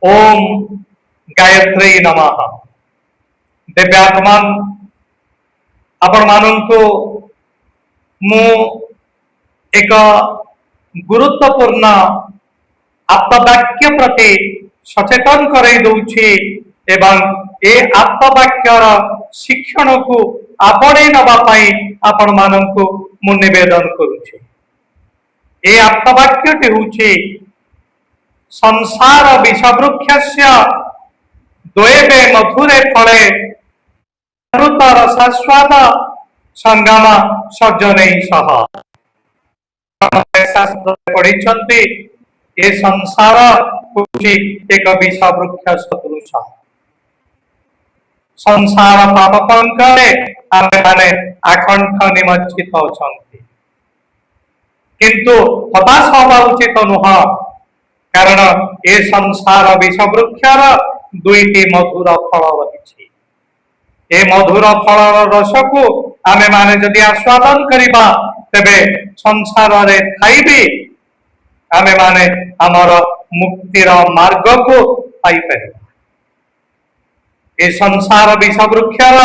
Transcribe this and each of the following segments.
ओम गायत्री नमः। दिव्यात्मान आपण मानंको मु एक गुरुत्वपूर्ण आत्मवाक्य प्रति सचेतन कराई दउछि एवं ए आत्मवाक्यर शिक्षण को आपणे नबा पाई आपण मानंको मु निवेदन करूछि। ए आत्मवाक्यटी होछि संसार विषवृक्षस्य द्वैवे मधुरे फले अमृत रसास्वाद संगम सज्जनै सह। शास्त्र पढ़ी ये संसार होछि एक विषवृक्ष सदृश। संसार पाप पंकरे आमे माने आकंठ निमज्जित अछंती, किंतु हताश हवा उचित नुह, कारण ए संसार विषवृक्षर दुईटी मधुर फल रही। ए मधुर फलर रस को आमे माने जदि आस्वादन करिबा तेबे संसार रे थाई भी आमे माने हमर मुक्तिर मार्ग को पाई परिबा। ए संसार विषवृक्षर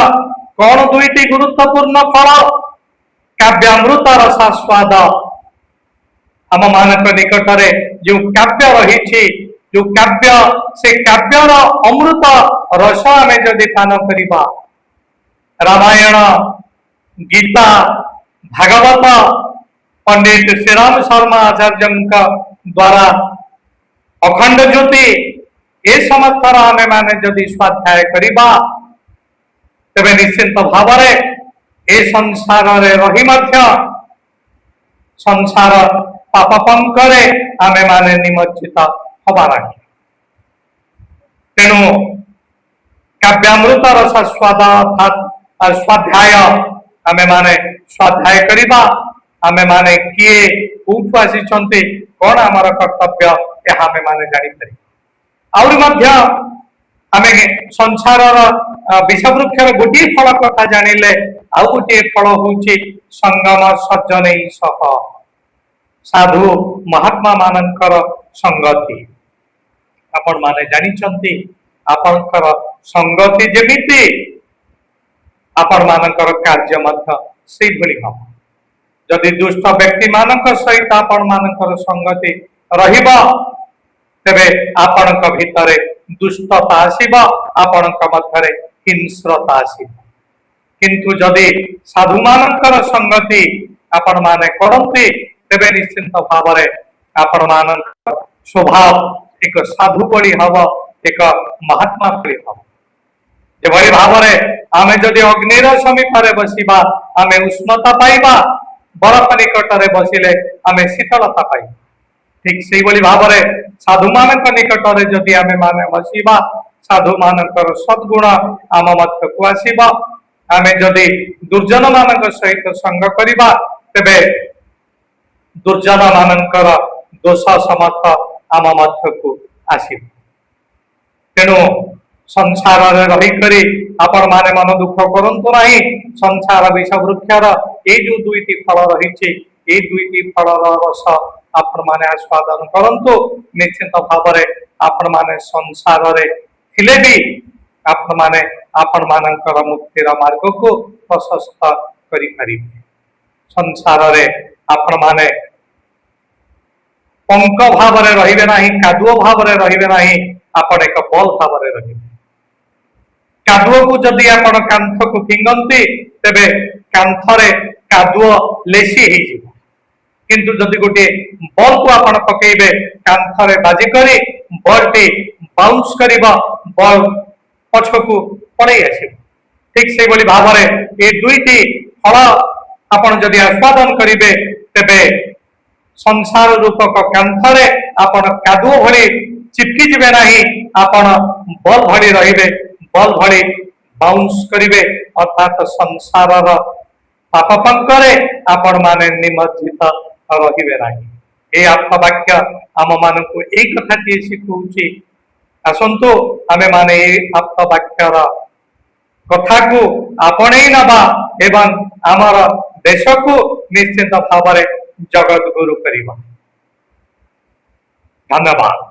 कौन दुईटी गुरुत्वपूर्ण फल? काव्यामृत रसास्वाद। आम मानक निकटरे जो काव्य रही, जो काव्य से काव्यर अमृत रस आमे जदि पान करिबा, रामायण, गीता, भागवत, पंडित श्रीराम शर्मा आचार्य द्वारा अखंड ज्योति ए समर्थर आमे माने जदि स्वाध्याय करिबा तेबे निश्चित भाव ए संसार रे रही मध्य संसार पाप पंकरे आमे माने निमज्जित हवा लागि। तेणु काव्यामृत रस स्वाद अर्थात स्वाध्याय आमे माने स्वाध्याय करिबा। आमे माने किए कोठु आसीचंती, कोन हमर कर्तव्य ए आमे माने जानि पारि। आउरी मध्य आमे संसारर विषवृक्षर गोटी फल कथा जानिले आउ गोटी फल होछि संगम सज्जनै सह। साधु महात्मा मानकर संगति आपण माने जानिचंती, आपनकर संगति जेमिति आपण मानकर कार्य मध्य सेहि भली हम। जदि दुष्ट व्यक्ति मानक सहित आपण मानकर संगति रहिबा तेबे आपनक भितरे दुष्टता आसीबा, आपनक मध्यरे हिंस्रता आसीबा। किंतु जदि साधु मानकर संगति आपण माने करंती तेबे निश्चित भाव आपण मानकर स्वभाव एक साधु पड़ी हम, एक महात्मा पड़ी हम। जेभली भाव आमे जदि अग्निर समीप बसिबा आमे उष्णता पाइबा, बरफ निकटरे बसिले आमे शीतलता पाइबा। ठीक से भाव साधु मानक निकटरे जदि आमे माने बसिबा, साधु मानकर सद्गुण आम मध्य को आसीबा। आमे जदि दुर्जन मानक सहित संग करिबा तेबे दुर्जन मानकर दोष समर्थ आम मध्य को आसीब। तेणु संसार रही करी आपण माने मन दुख करंतु नहीं। संसार विषवृक्षर ए जो दुईटी फल रही, ए दुईटी फलर रस आपण माने आस्वादन करंतु। निश्चित भाव आपण माने संसार रे थिले भी आपण माने आपण मानकर मुक्तिर मार्ग को प्रशस्त करि परिबे। संसार रे आपण माने पंक भाव रहिबे नाही, कादुओ भाव रहिबे नाही, आपण एक बल भाव रहिबे। कादुओ को जदि आपण कांथ को फिंगंती तेबे कांथरे कादुओ लेसी हे जिवो, किंतु जदि गोटे बल को आपण पकेइबे कांथरे बाजी करी बलटी बाउंस करिबा, बल पछकु पड़े आसीबो। ठीक से बोली भाव ए दुईटी फल आपण जदि आस्वादन करिबे तेबे संसार रूपक कांथरे आपण कादुओ भली चिपकी जिबे नाही, आपण बल भली रहिबे, बल भली बाउंस करिबे। अर्थात संसारर पाप पंकरे आपण माने निमज्जित रहिबे नाही। ए आत्मवाक्य आम मानकु ए कथाटी शिखौछि। आसंतु आमे माने ए आत्मवाक्यर कथा को आपणे नबा एवं आमर देश को निश्चित भाव जगत गुरु करिबा। धन्यवाद।